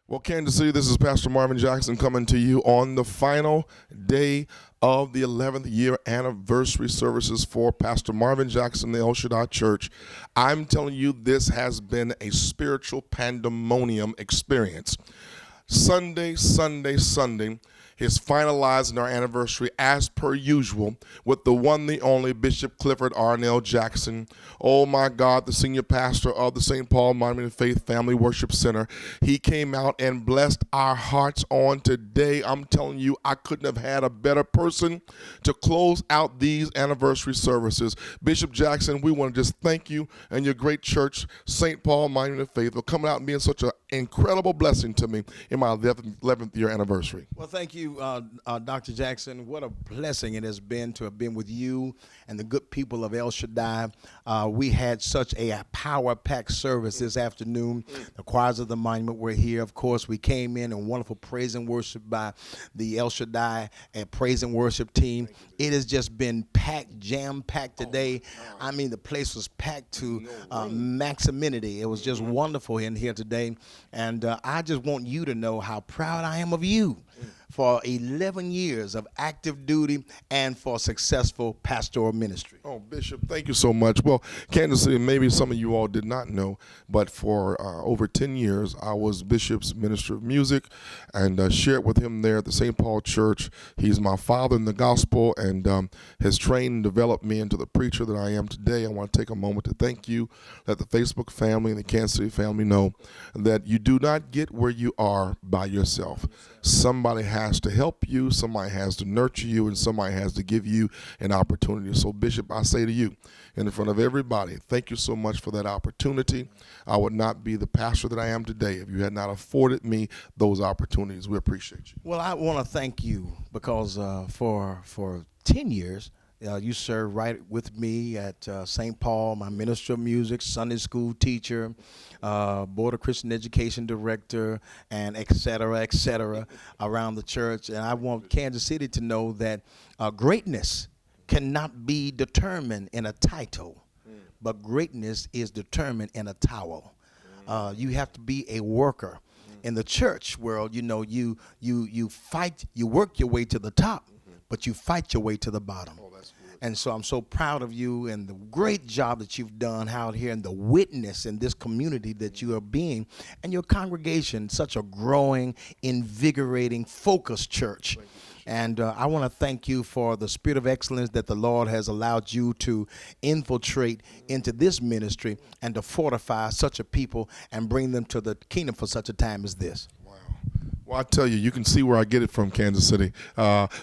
Well, Kansas City, this is Pastor Marvin Jackson coming to you on the final day of the 11th year anniversary services for Pastor Marvin Jackson, the El Shaddai Church. I'm telling you, this has been a spiritual pandemonium experience. Sunday is finalizing our anniversary as per usual with the one, the only Bishop Clifford Arnell Jackson. Oh my God, the senior pastor of the St. Paul Monument of Faith Family Worship Center. He came out and blessed our hearts on today. I'm telling you, I couldn't have had a better person to close out these anniversary services. Bishop Jackson, we want to just thank you and your great church, St. Paul Monument of Faith, for coming out and being such an incredible blessing to me in my 11th year anniversary. Well, thank you, Dr. Jackson. What a blessing it has been to have been with you and the good people of El Shaddai. We had such a power-packed service this afternoon. The choirs of the monument were here. Of course, we came in and wonderful praise and worship by the El Shaddai praise and worship team. It has just been packed, jam-packed today. I mean, the place was packed to maximity. It was just wonderful in here today. And I just want you to know how proud I am of you for 11 years of active duty and for successful pastoral ministry. Oh, Bishop, thank you so much. Well, Kansas City, maybe some of you all did not know, but for over 10 years, I was Bishop's minister of music and shared with him there at the St. Paul Church. He's my father in the gospel and has trained and developed me into the preacher that I am today. I want to take a moment to thank you, let the Facebook family and the Kansas City family know that you do not get where you are by yourself. Somebody has to help you, somebody has to nurture you, and somebody has to give you an opportunity. So, Bishop, I say to you, in front of everybody, thank you so much for that opportunity. I would not be the pastor that I am today if you had not afforded me those opportunities. We appreciate you. Well, I want to thank you because for 10 years, you served right with me at St. Paul, my minister of music, Sunday school teacher, Board of Christian Education director, and et cetera, around the church. And I want Kansas City to know that greatness cannot be determined in a title, but greatness is determined in a towel. You have to be a worker. In the church world, you know, you fight, you work your way to the top, but you fight your way to the bottom. And so I'm so proud of you and the great job that you've done out here and the witness in this community that you are being, and your congregation, such a growing, invigorating, focused church. And I want to thank you for the spirit of excellence that the Lord has allowed you to infiltrate into this ministry and to fortify such a people and bring them to the kingdom for such a time as this. Well, I tell you, you can see where I get it from, Kansas City.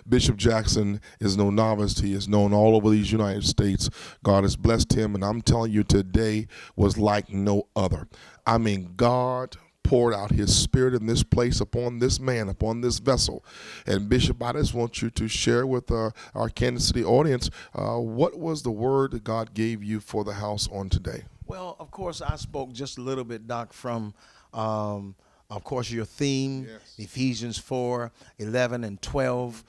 Bishop Jackson is no novice. He is known all over these United States. God has blessed him, and I'm telling you, today was like no other. I mean, God poured out his spirit in this place upon this man, upon this vessel. And Bishop, I just want you to share with our Kansas City audience, what was the word that God gave you for the house on today? Well, of course, I spoke just a little bit, Doc, from of course, your theme, yes. Ephesians 4:11 and 12,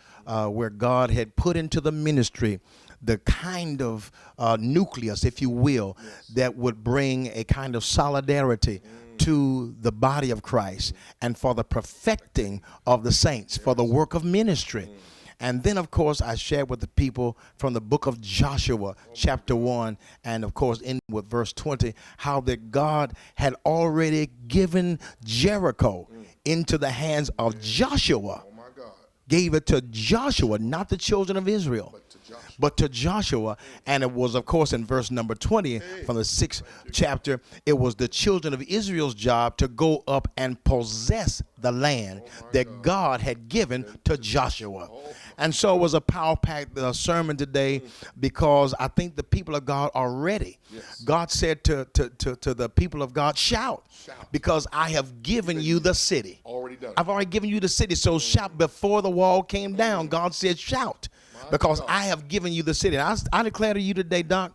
where God had put into the ministry the kind of nucleus, if you will, yes. that would bring a kind of solidarity to the body of Christ and for the perfecting of the saints, yes. for the work of ministry. And then, of course, I shared with the people from the book of Joshua, chapter 1, and, of course, in with verse 20, how that God had already given Jericho into the hands of Joshua. Oh, my God. Gave it to Joshua, not the children of Israel, but to Joshua. And it was, of course, in verse number 20 from the 6th chapter, it was the children of Israel's job to go up and possess the land that God had given to Joshua. And so it was a power-packed sermon today because I think the people of God are ready. Yes. God said to the people of God, shout, because I have given you the city. I've already given you the city. So shout before the wall came down. God said, shout, because I have given you the city. And I declare to you today, Doc,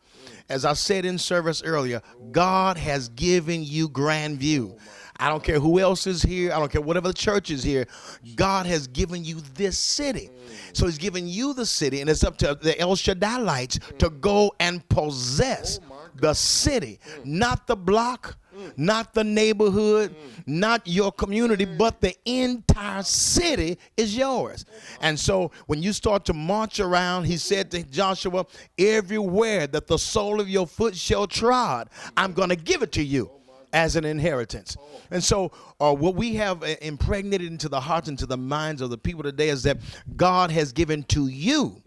as I said in service earlier, God has given you Grandview. I don't care who else is here. I don't care whatever the church is here. God has given you this city. So he's given you the city, and it's up to the El Shaddaiites to go and possess the city, not the block, not the neighborhood, not your community, but the entire city is yours. And so when you start to march around, he said to Joshua, everywhere that the sole of your foot shall trod, I'm going to give it to you as an inheritance. And so what we have impregnated into the hearts and to the minds of the people today is that God has given to you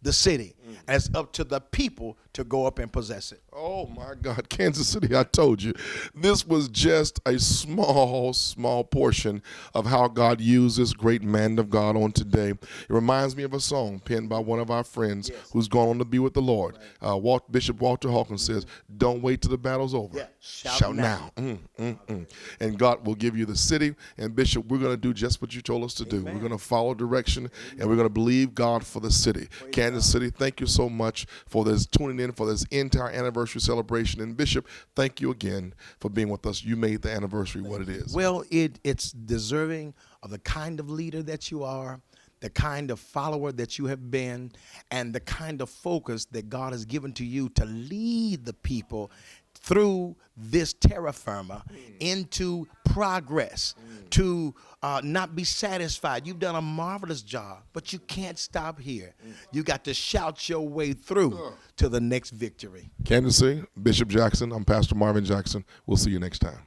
the city. And it's up to the people to go up and possess it. Oh, my God. Kansas City, I told you. This was just a small portion of how God used this great man of God on today. It reminds me of a song penned by one of our friends who's gone on to be with the Lord. Bishop Walter Hawkins says, don't wait till the battle's over. Yeah. Shout now. And God will give you the city. And Bishop, we're going to do just what you told us to do. We're going to follow direction, and we're going to believe God for the city. Kansas City, thank you so much for this tuning in for this entire anniversary celebration. And Bishop, thank you again for being with us. You made the anniversary what it is. Well, it's deserving of the kind of leader that you are, the kind of follower that you have been, and the kind of focus that God has given to you to lead the people through this terra firma into progress, to not be satisfied. You've done a marvelous job, but you can't stop here. You got to shout your way through to the next victory. Kansas City, Bishop Jackson, I'm Pastor Marvin Jackson. We'll see you next time.